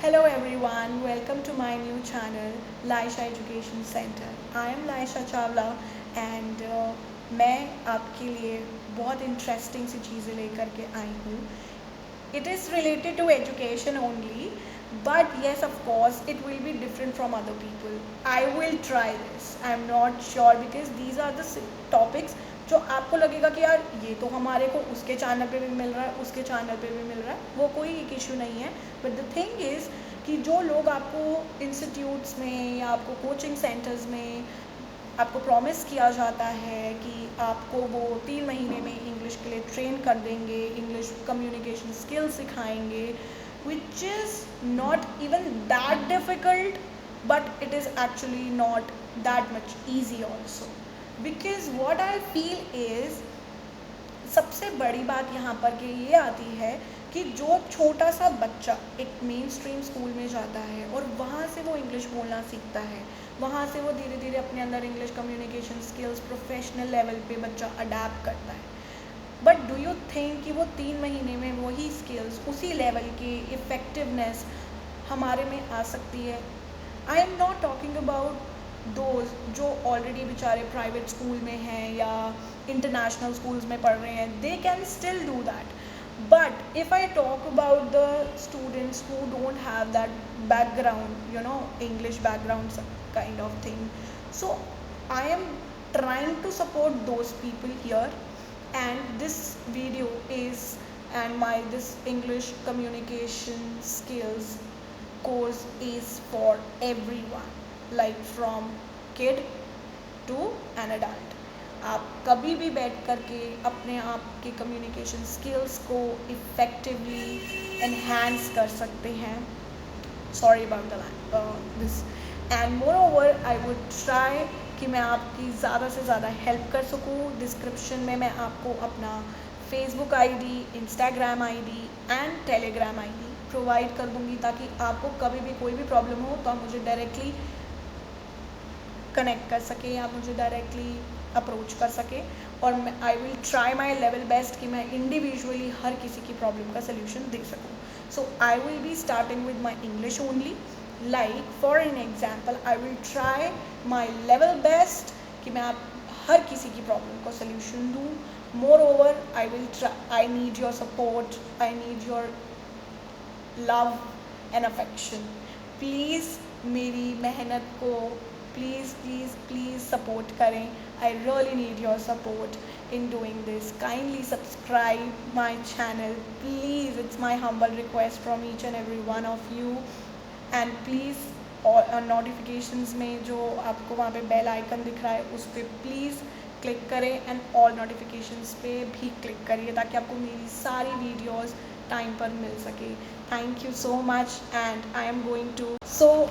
Hello everyone, welcome to my new channel Laisha Education Center. I am Laisha Chawla and मैं आपके लिए बहुत interesting सी चीज़ें लेकर के आई हूँ. It is related to education only, but yes, of course, it will be different from other people. I will try this. I am not sure because these are the topics जो आपको लगेगा कि यार ये तो हमारे को उसके चैनल पे भी मिल रहा है, उसके चैनल पे भी मिल रहा है, वो कोई एक इशू नहीं है. बट द थिंग इज़ कि जो लोग आपको इंस्टीट्यूट्स में या आपको कोचिंग सेंटर्स में आपको प्रॉमिस किया जाता है कि आपको वो 3 महीने में इंग्लिश के लिए ट्रेन कर देंगे, इंग्लिश कम्युनिकेशन स्किल्स सिखाएंगे, which is not even that difficult, but it is actually not that much easy also. Because what I feel is सबसे बड़ी बात यहाँ पर के ये आती है कि जो छोटा सा बच्चा एक मेन स्ट्रीम स्कूल में जाता है और वहाँ से वो इंग्लिश बोलना सीखता है, वहाँ से वो धीरे धीरे अपने अंदर English communication skills professional level पे बच्चा अडेप्ट करता है. बट डू यू थिंक कि वो 3 महीने में वही स्किल्स उसी लेवल की इफ़ेक्टिवनेस हमारे में आ सकती है? I am not talking about those जो ऑलरेडी बेचारे प्राइवेट स्कूल में हैं या इंटरनेशनल स्कूल्स में पढ़ रहे हैं. They can still do that. But if I talk about the students who don't have that background, English background kind of thing, so I am trying to support those people here, and this video is and my this English communication skills course is for everyone, like from kid to an adult. आप कभी भी बैठ कर के अपने आप के communication skills को इफ़ेक्टिवली एनहांस कर सकते हैं. Sorry about this. And more over I would try कि मैं आपकी ज़्यादा से ज़्यादा हेल्प कर सकूँ. डिस्क्रिप्शन में मैं आपको अपना Facebook ID, Instagram ID and Telegram ID provide कर दूँगी ताकि आपको कभी भी कोई भी प्रॉब्लम हो तो आप मुझे डायरेक्टली कनेक्ट कर सके या मुझे डायरेक्टली अप्रोच कर सके. और आई will try my level best कि मैं इंडिविजुअली हर किसी की प्रॉब्लम का सोल्यूशन दे सकूँ. So I will be starting with my English only. Like for an example I will try my level best कि मैं आप हर किसी की प्रॉब्लम का सोल्यूशन दूँ. More over I need your support, I need your love and affection. Please मेरी मेहनत को प्लीज़ प्लीज़ प्लीज़ सपोर्ट करें. I really need your support in doing this. Kindly subscribe my channel. Please, it's my humble request from each and every one of you. And please, notifications में जो आपको वहाँ पे bell icon दिख रहा है उस पर प्लीज़ क्लिक करें एंड ऑल नोटिफिकेशंस पे भी क्लिक करिए ताकि आपको मेरी सारी वीडियोस टाइम पर मिल सके. Thank you so much and I am going to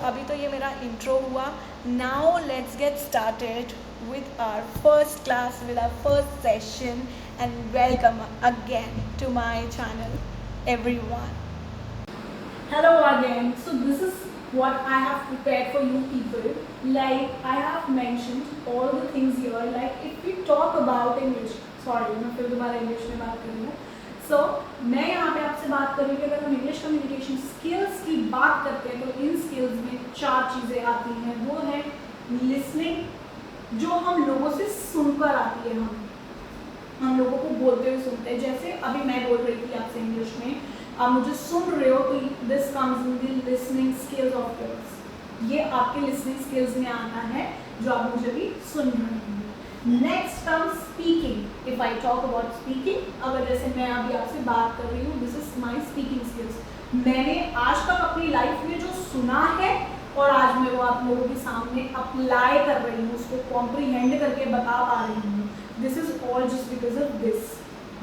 अभी तो ये मेरा इंट्रो हुआ. Now let's get started with our first class, with our first session, and welcome again to my channel everyone. Hello again. So this is what I have prepared for you people. Like I have mentioned all the things here. Like if we talk about English, sorry मैं फिर दोबारा English में बात करूँगा. So मैं यहाँ पे आपसे बात करूँगी अगर हम इंग्लिश कम्युनिकेशन स्किल्स की बात करते हैं तो इन स्किल्स में 4 चीज़ें आती हैं. वो है लिसनिंग, जो हम लोगों से सुनकर आती है. हम लोगों को बोलते हुए सुनते हैं. जैसे अभी मैं बोल रही थी आपसे इंग्लिश में, आप मुझे सुन रहे हो तो this comes in the listening skills of yours. ये आपके लिसनिंग स्किल्स में आता है जो आप मुझे भी सुन रहे हैं. Next comes speaking. If I talk about speaking, अगर जैसे मैं अभी आपसे बात कर रही हूँ, this is my speaking skills. मैंने आज तक अपनी लाइफ में जो सुना है और आज मैं वो आप लोगों के सामने अप्लाई कर रही हूँ, उसको कॉम्प्रीहेंड करके बता पा रही हूँ. This is all just because of this,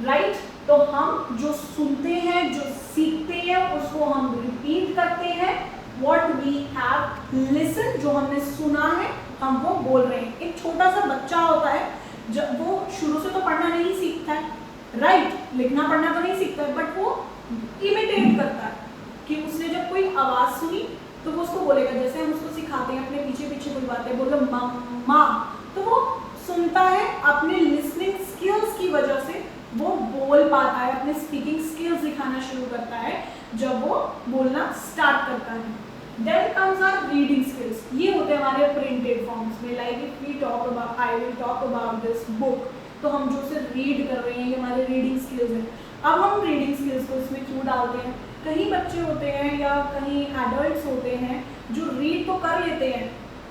right. तो हम जो सुनते हैं, जो सीखते हैं, उसको हम रिपीट करते हैं. व्हाट वी हैव लिसन, जो हमने सुना है हम वो बोल रहे हैं. एक छोटा सा बच्चा होता है, जब वो शुरू से तो पढ़ना नहीं सीखता है, राइट, लिखना पढ़ना तो नहीं सीखता है, बट वो इमिटेट करता है कि उसने जब कोई आवाज़ सुनी तो वो उसको बोलेगा. जैसे हम उसको सिखाते हैं अपने पीछे पीछे बुलवाते हैं, बोलो मम्मा, तो वो सुनता है. अपने लिसनिंग स्किल्स की वजह से वो बोल पाता है, अपने स्पीकिंग स्किल्स दिखाना शुरू करता है. जब वो बोलना स्टार्ट करता है। Then comes our reading skills. ये होते हैं हमारे printed forms में, like if we talk about, I will talk about this book, तो हम जो उसे रीड कर रहे हैं ये हमारे रीडिंग स्किल्स हैं। अब हम रीडिंग स्किल्स को इसमें क्यों डालते हैं? कहीं बच्चे होते हैं या कहीं एडल्ट्स होते हैं जो रीड तो कर लेते हैं,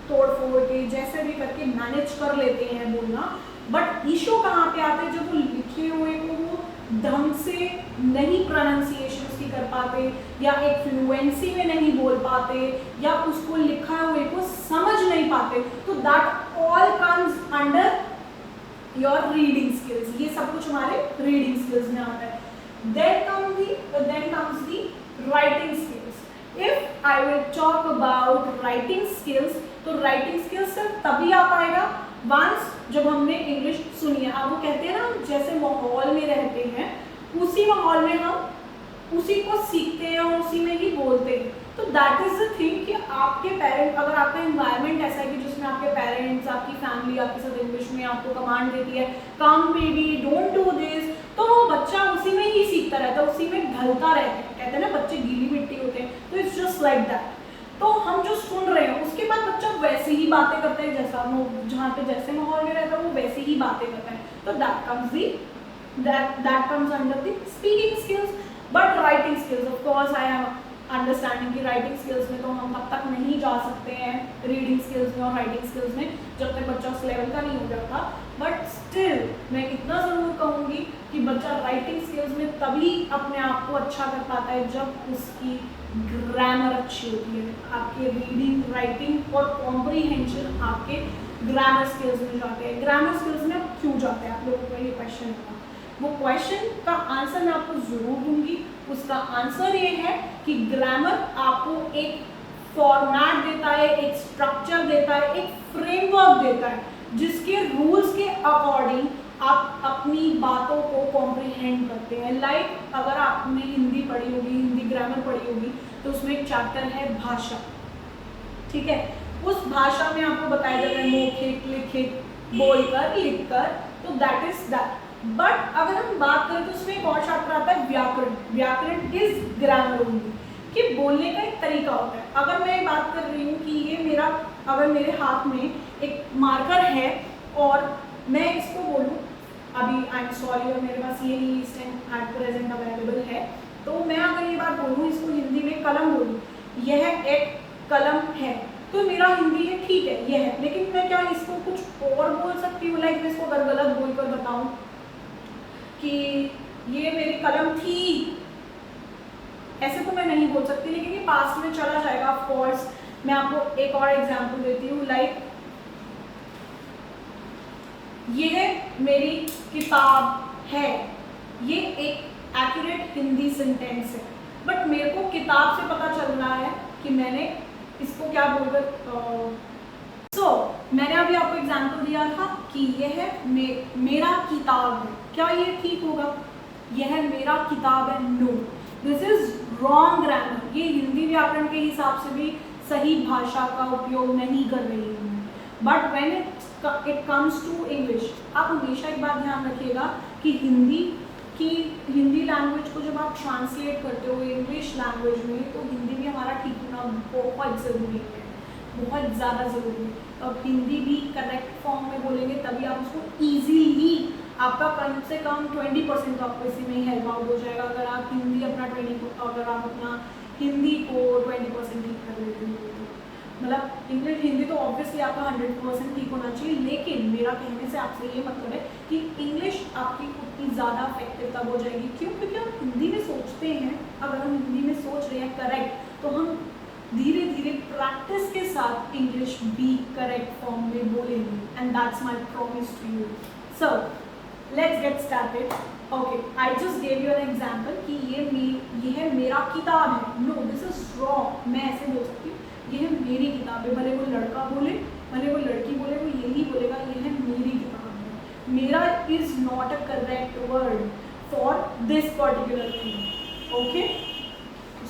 तोड़ फोड़ के जैसे भी करके मैनेज कर लेते हैं बोलना, बट इशू कहाँ पे आते हैं? जब वो लिखे हुए को वो ढंग से नहीं प्रोनाउंसिएशन उसकी कर पाते, या एक फ्लुएंसी में नहीं बोल पाते, या उसको लिखा हुए को समझ नहीं पाते, तो that all comes under your reading skills. ये सब कुछ हमारे रीडिंग स्किल्स में आता है। then comes the writing skills. If I will talk about writing skills, तो writing skills सिर्फ तभी आ पाएगा वंस जब हमने इंग्लिश सुनी है। अब वो कहते हैं ना, जैसे माहौल में रहते हैं उसी माहौल में हम उसी को सीखते हैं और उसी में ही बोलते हैं। तो दैट इज द थिंग कि आपके पेरेंट, अगर आपका एनवायरनमेंट ऐसा है कि जिसमें आपके पेरेंट्स, आपकी फैमिली आपके साथ इंग्लिश में आपको कमांड देती है, come baby don't do this, तो वो बच्चा उसी में ही सीखता रहता है, उसी में ढलता रहता है। कहते हैं ना बच्चे गीली मिट्टी होते हैं, तो इट्स जस्ट लाइक दैट। तो हम जो सुन रहे हैं उसके बाद बच्चा वैसे ही बातें करता है, जैसा वो जहाँ पे जैसे माहौल में रहता है वो वैसे ही बातें करता है। तो that comes under the speaking skills. But writing skills, of course I am understanding की राइटिंग स्किल्स में तो हम तब तक नहीं जा सकते हैं, रीडिंग स्किल्स में और राइटिंग स्किल्स में, जब तक बच्चा उस लेवल का नहीं हो जाता। बट स्टिल मैं इतना ज़रूर कहूँगी कि बच्चा राइटिंग स्किल्स में तभी अपने आप को अच्छा कर पाता है जब उसकी ग्रामर अच्छी होती है। आपके रीडिंग, राइटिंग और कॉम्प्रीहेंशन आपके ग्रामर स्किल्स में जाते हैं। ग्रामर स्किल्स में आप क्यों जाते हैं, आप लोगों को ये क्वेश्चन होगा। वो क्वेश्चन का आंसर मैं आपको ज़रूर दूंगी। उसका आंसर ये है कि ग्रामर आपको एक फॉर्मेट देता है, एक स्ट्रक्चर देता है, एक फ्रेमवर्क देता है, जिसके रूल्स के अकॉर्डिंग आप अपनी बातों को कॉम्प्रिहेंड करते हैं। लाइक अगर आपने हिंदी पढ़ी होगी, हिंदी ग्रामर पढ़ी होगी, तो उसमें एक चैप्टर है भाषा, ठीक है। उस भाषा में आपको बताया जाता है मौखिक, लिखित, बोलकर, लिखकर, तो दैट इज दैट। बट अगर हम बात करें तो उसमें एक और चैप्टर आता है व्याकरण। व्याकरण इज ग्रामर ओनली, कि बोलने का एक तरीका होता है। अगर मैं बात कर रही हूँ कि ये मेरा, अगर मेरे हाथ में एक मार्कर है और मैं इसको बोलूँ, अभी आई एम सॉरी और मेरे पास ये नहीं इस टाइम एट प्रेजेंट अवेलेबल है, तो मैं अगर ये बात बोलूँ, इसको हिंदी में कलम बोलूँ, यह एक कलम है, तो मेरा हिंदी है, ठीक है, यह है। लेकिन मैं क्या इसको कुछ और बोल सकती हूँ? लाइक मैं इसको अगर गलत बोलकर बताऊँ कि ये मेरी कलम थी, ऐसे तो मैं नहीं बोल सकती, लेकिन ये पास्ट में चला जाएगा ऑफ कोर्स। मैं आपको एक और एग्जांपल देती हूँ, लाइक ये मेरी किताब है, ये एक एक्यूरेट हिंदी सेंटेंस है, बट मेरे को किताब से पता चल रहा है कि मैंने इसको क्या बोलकर मैंने अभी आपको एग्जांपल दिया था कि यह मेरा किताब है, क्या ये ठीक होगा? यह मेरा किताब है, no, this is wrong grammar. ये हिंदी व्याकरण के हिसाब से भी सही भाषा का उपयोग नहीं कर रही हूँ। But when it comes to English, आप हमेशा एक बात ध्यान रखिएगा कि हिंदी लैंग्वेज को जब आप ट्रांसलेट करते हो इंग्लिश लैंग्वेज में, तो हिंदी भी हमारा ठीक होना बहुत ज़रूरी है, बहुत ज़्यादा ज़रूरी है। तो अब हिंदी भी करेक्ट फॉर्म में बोलेंगे तभी आप उसको ईजीली, आपका कम से कम 20% तो आपको इसी में ही हेल्प आउट हो जाएगा। अगर आप हिंदी अपना हिंदी को 20% ठीक कर लेते हो, मतलब हिंदी तो ऑब्वियसली आपका 100% ठीक होना चाहिए। लेकिन मेरा कहने से आपसे ये मतलब है कि इंग्लिश आपकी उतनी ज़्यादा इफेक्टिव तब हो जाएगी। क्यों? क्योंकि हम हिंदी में सोचते हैं, अगर हम हिंदी में सोच रहे हैं करेक्ट, तो हम धीरे धीरे प्रैक्टिस के साथ इंग्लिश भी करेक्ट फॉर्म में बोलेंगे, and that's my promise to you. So let's get started. Okay, I just gave you an example कि ये मेरा किताब है। No, this is wrong. मैं ऐसे बोल सकती हूँ, यह मेरी किताब है। भले वो लड़का बोले, भले वो लड़की बोले, वो यही बोलेगा, यह मेरी किताब है। मेरा is not a correct word for this particular thing. Okay,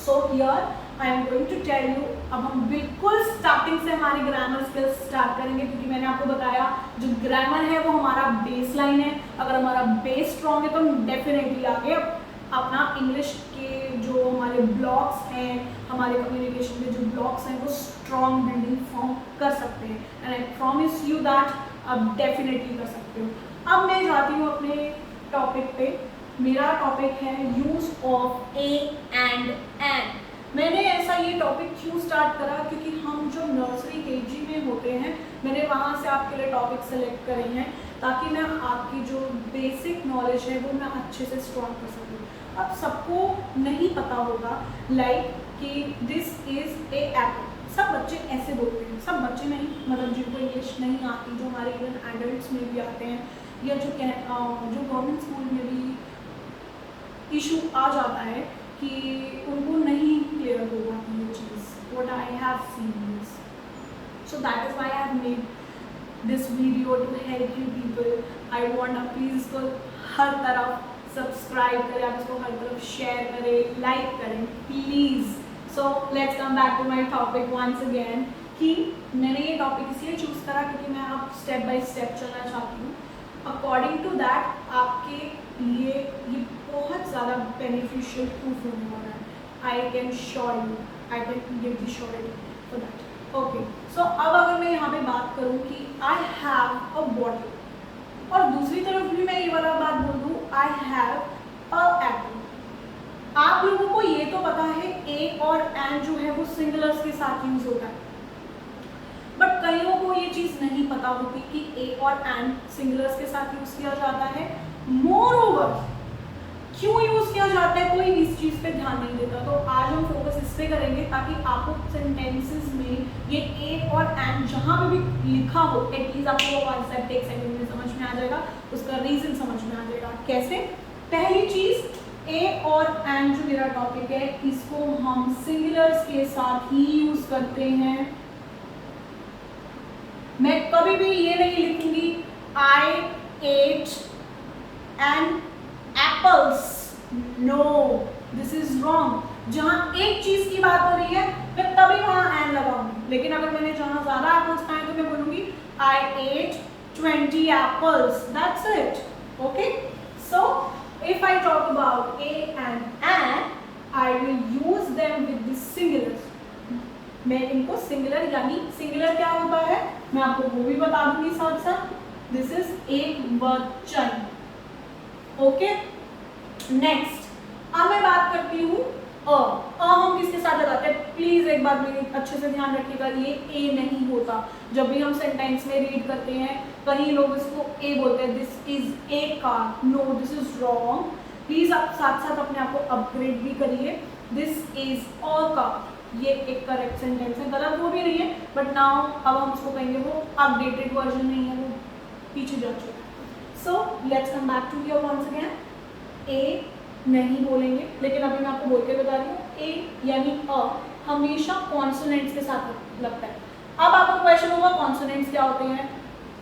so here I am going to tell you. अब हम बिल्कुल स्टार्टिंग से हमारी ग्रामर स्किल्स स्टार्ट करेंगे, क्योंकि मैंने आपको बताया जो ग्रामर है वो हमारा बेस लाइन है। अगर हमारा बेस स्ट्रॉन्ग है तो हम डेफिनेटली आगे अपना इंग्लिश के जो जो हमारे ब्लॉक्स हैं, हमारे कम्युनिकेशन के जो ब्लॉक्स हैं, वो स्ट्रॉन्ग बिल्डिंग फॉर्म कर सकते हैं। And I promise you that आप डेफिनेटली कर सकते हो। अब मैं जाती हूँ अपने टॉपिक पे। मेरा टॉपिक है use of A and an. मैंने ऐसा ये टॉपिक क्यों स्टार्ट करा, क्योंकि हम जो नर्सरी केजी में होते हैं, मैंने वहाँ से आपके लिए टॉपिक सेलेक्ट करे हैं ताकि मैं आपकी जो बेसिक नॉलेज है वो मैं अच्छे से स्ट्रॉन्ग कर सकूँ। अब सबको नहीं पता होगा लाइक कि दिस इज़ ए एप्पल। सब बच्चे ऐसे बोलते हैं, सब बच्चे नहीं, मतलब जिनको इंग्लिश नहीं आती, जो हमारे इवन एडल्ट्स में भी आते हैं, या जो गवर्नमेंट स्कूल में भी इशू आ जाता है कि उनको नहीं क्लियर होगा ये चीज़। What I have seen this, so that is why I have made this video to help you people. I want आप प्लीज़ इसको हर तरफ सब्सक्राइब करें, आप इसको हर तरफ शेयर करें, लाइक करें please. So let's come back to my topic once again, कि मैंने ये टॉपिक इसलिए चूज़ करा क्योंकि मैं आप स्टेप बाय स्टेप चलना चाहती हूँ। अकॉर्डिंग टू दैट आपके लिए ये बहुत ज़्यादा बेनिफिशियल प्रूफ होने वाला है। I can sure you, I can give the surety for that. Okay, so अब अगर मैं यहाँ पे बात करूँ कि आई हैव अ बॉटल, और दूसरी तरफ भी मैं ये वाला बात बोल दूँ, आई हैव अ एप्पल। आप लोगों को ये तो पता है ए और एन जो है वो सिंगुलर्स के साथ यूज होता है, बट कईयों को ये चीज़ नहीं पता होती कि ए और एन सिंगुलर्स के साथ यूज किया जाता है। मोर ओवर क्यों यूज किया जाता है कोई इस चीज़ पे ध्यान नहीं देता। तो आज हम फोकस इस पे करेंगे ताकि आपको सेंटेंसेस में ये ए और एन जहाँ पे भी लिखा हो, एटलीस्ट आपको वो कॉन्सेप्ट एक सेकंड में समझ में आ जाएगा, उसका रीजन समझ में आ जाएगा। कैसे? पहली चीज़, ए और एन जो मेरा टॉपिक है, इसको हम सिंगुलर्स के साथ ही यूज करते हैं। मैं कभी भी ये नहीं लिखूंगी I ate an apples, no, this is wrong. जहां एक चीज की बात हो रही है मैं तभी वहां एन लगाऊंगी, लेकिन अगर मैंने जहां ज्यादा एप्पल्स खाए तो मैं बोलूंगी I ate 20 apples, that's it. Okay, so if I talk about a and an, I will use them with the singulars. मैं इनको सिंगुलर, यानी सिंगुलर क्या होता है मैं आपको वो भी बता दूंगी साथ साथ। दिस इज एक वचन। ओके, नेक्स्ट अब मैं बात करती हूँ अ हम किसके साथ लगाते हैं? प्लीज एक बात मेरी अच्छे से ध्यान रखिएगा, ये ए नहीं होता। जब भी हम सेंटेंस में रीड करते हैं कई लोग इसको ए बोलते हैं, this is a car, no this is wrong. Please आप साथ साथ अपने आप को अपग्रेड भी करिए। दिस इज अ कार, ये एक करेक्ट सेंटेंस है, गलत वो भी नहीं है, बट नाउ अब हम उसको कहेंगे वो अपडेटेड वर्जन नहीं है, वो पीछे जा चुका है। So let's come back to here once again. A नहीं बोलेंगे, लेकिन अभी मैं आपको बोल के बता रही हूँ, ए यानी अ हमेशा कॉन्सोनेंट्स के साथ लगता है। अब आपको क्वेश्चन होगा कॉन्सोनेंट्स क्या होते हैं?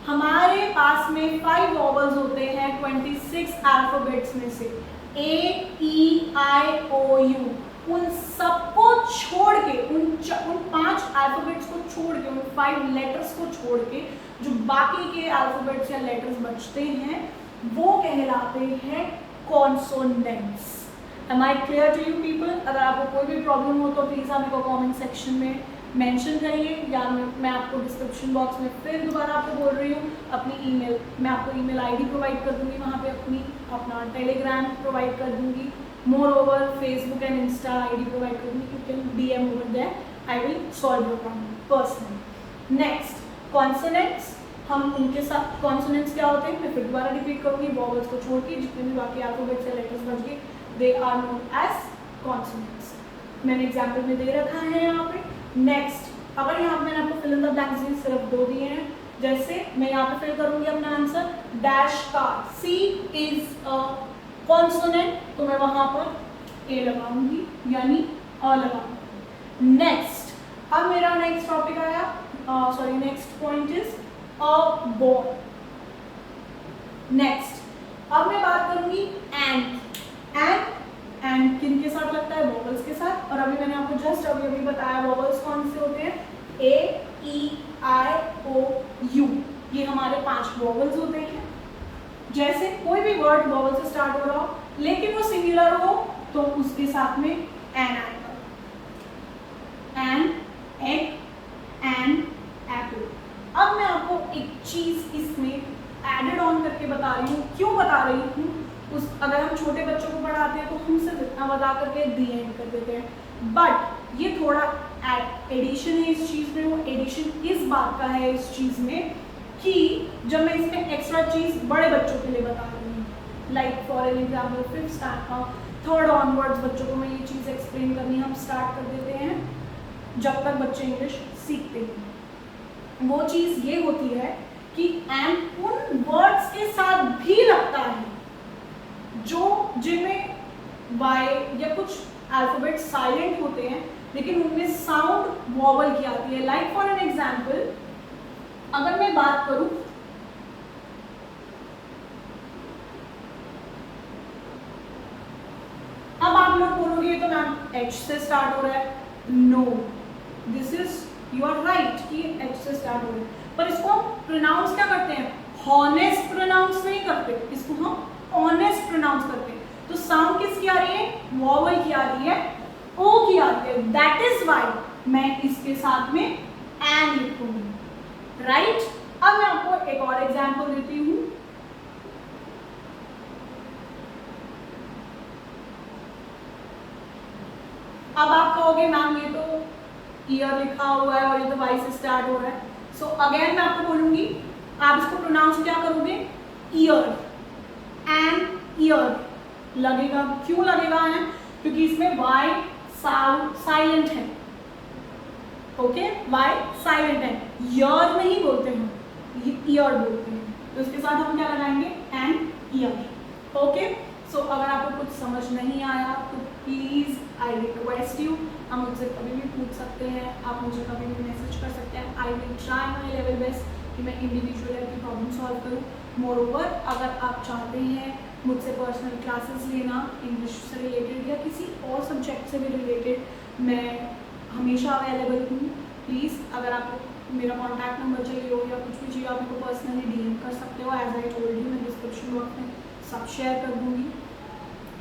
हमारे पास में 5 वॉवल्स होते हैं 26 अल्फाबेट्स में से, ए ई आई ओ यू। उन सबको छोड़ के, उन 5 अल्फाबेट्स को छोड़ के, उन 5 लेटर्स को छोड़ के जो बाकी के अल्फाबेट्स या लेटर्स बचते हैं वो कहलाते हैं consonants. Am I clear to you people? अगर आपको कोई भी प्रॉब्लम हो तो प्लीज़ आप मेरे को कॉमेंट सेक्शन में मेंशन करिए, या मैं आपको डिस्क्रिप्शन बॉक्स में फिर दोबारा आपको बोल रही हूँ अपनी ईमेल, मैं आपको ईमेल आईडी प्रोवाइड कर दूँगी, वहाँ पे अपना टेलीग्राम प्रोवाइड कर दूँगी, moreover Facebook and Insta ID provide कर दूँगी। You can DM over there, I will solve your problem personally. Next, consonants. हम उनके साथ, कॉन्सोनेंट्स क्या होते हैं मैं फिर दोबारा रिपीट करूँगी, वॉवल्स को छोड़ के जितने भी बाकी अल्फाबेट्स या लेटर्स बच गए, they are known as consonants. मैंने एग्जाम्पल में दे रखा है यहाँ पे। नेक्स्ट, अगर यहाँ पे मैंने आपको फिल इन द ब्लैंक्स सिर्फ 2 दिए हैं, जैसे मैं यहाँ पे फिल करूँगी अपना answer, dash car, C is a consonant, तो मैं वहाँ पर ए लगाऊंगी यानी अ लगाऊंगी। नेक्स्ट, अब मेरा नेक्स्ट टॉपिक आया, sorry next point is a ball. Next, अब मैं बात करूंगी एंड किन के साथ लगता है? वॉवल्स के साथ। और अभी मैंने आपको जस्ट अभी बताया वॉवल्स कौन से होते हैं, ए ई आई ओ यू, ये हमारे 5 वॉवल्स होते हैं। जैसे कोई भी वर्ड वॉवल से स्टार्ट हो रहा हो लेकिन वो सिंगुलर हो तो उसके साथ में an animal, an egg, an apple. अब मैं आपको एक चीज इसमें एडेड ऑन करके बता रही हूँ। क्यों बता रही हूँ? अगर हम छोटे बच्चों को पढ़ाते हैं तो हम सिर्फ इतना बता करके दी एंड कर देते हैं, बट ये थोड़ा एडिशन है इस चीज में। वो एडिशन इस बात का है इस चीज में कि जब मैं इसमें एक्स्ट्रा चीज बड़े बच्चों के लिए बता रही हूँ, like for an example 5th standard 3rd onwards बच्चों को मैं ये चीज एक्सप्लेन करनी हम स्टार्ट कर देते हैं जब तक बच्चे इंग्लिश सीखते हैं। वो चीज ये होती है कि एन उन वर्ड्स के साथ भी लगता है जो जिनमें वाई या कुछ अल्फाबेट साइलेंट होते हैं लेकिन उनमें साउंड वॉवल की आती है। लाइक फॉर एन एग्जाम्पल अगर मैं बात करूं, अब आप लोग बोलोगे तो मैम एच से स्टार्ट हो रहा है। No, this is you are right कि एच से स्टार्ट हो रहा है, पर इसको हम प्रोनाउंस क्या करते हैं? हॉनेस्ट प्रोनाउंस नहीं करते, इसको हम ऑनेस्ट प्रोनाउंस करते हैं। तो साउंड किसकी आ रही है? वॉवल की आ रही है, ओ की आ रही है। दैट इज वाई मैं इसके साथ में एन लिखूंगी, राइट? अब मैं आपको एक और एग्जांपल देती हूं। अब आप कहोगे मैम ये तो ईयर लिखा हुआ है और ये तो वाई से स्टार्ट हो रहा है। सो अगेन मैं आपको बोलूंगी, आप इसको प्रोनाउंस क्या करोगे? ईयर, एन ईयर लगेगा। क्यों लगेगा एन? क्योंकि इसमें वाई साउंड साइलेंट है। ओके, वाई साइलेंट है, ईयर नहीं बोलते हम, ईयर बोलते हैं। तो इसके साथ हम क्या लगाएंगे? An year. ओके, सो अगर आपको कुछ समझ नहीं आया तो प्लीज आई रिक्वेस्ट यू, आप मुझसे कभी भी पूछ सकते हैं, आप मुझे कभी भी मैसेज कर सकते हैं। आई will try my level best कि मैं इंडिविजुअली आपकी प्रॉब्लम सॉल्व करूँ। मोरओवर अगर आप चाहते हैं मुझसे पर्सनल क्लासेस लेना इंग्लिश से रिलेटेड या किसी और सब्जेक्ट से भी रिलेटेड, मैं हमेशा अवेलेबल हूँ। प्लीज़ अगर आपको मेरा कॉन्टैक्ट नंबर चाहिए हो या कुछ भी चाहिए आप मेरे को पर्सनली डीएम कर सकते हो। एज आई टोल्ड यू, मैं डिस्क्रिप्शन बॉक्स में सब शेयर कर दूँगी।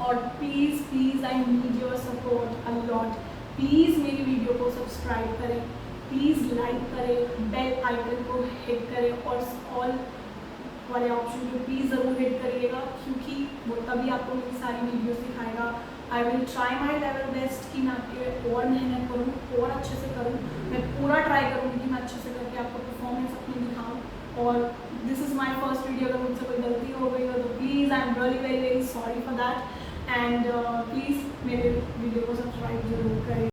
और please please I need your support a lot. Please मेरी वीडियो को सब्सक्राइब करें, प्लीज़ लाइक करें, बेल आइकन को हिट करें और ऑल वाले ऑप्शन को प्लीज़ ज़रूर हिट करिएगा क्योंकि वो तभी आपको मेरी सारी वीडियोस दिखाएगा। आई will try my level best कि मैं आपके और मेहनत करूँ और अच्छे से करूँ। मैं पूरा ट्राई करूँगी कि मैं अच्छे से करके आपको परफॉर्मेंस अपनी दिखाऊँ। और this is my first video, अगर मुझसे कोई गलती हो गई हो तो please I am really very very sorry for that. And please मेरे वीडियो को सब्सक्राइब जरूर करें।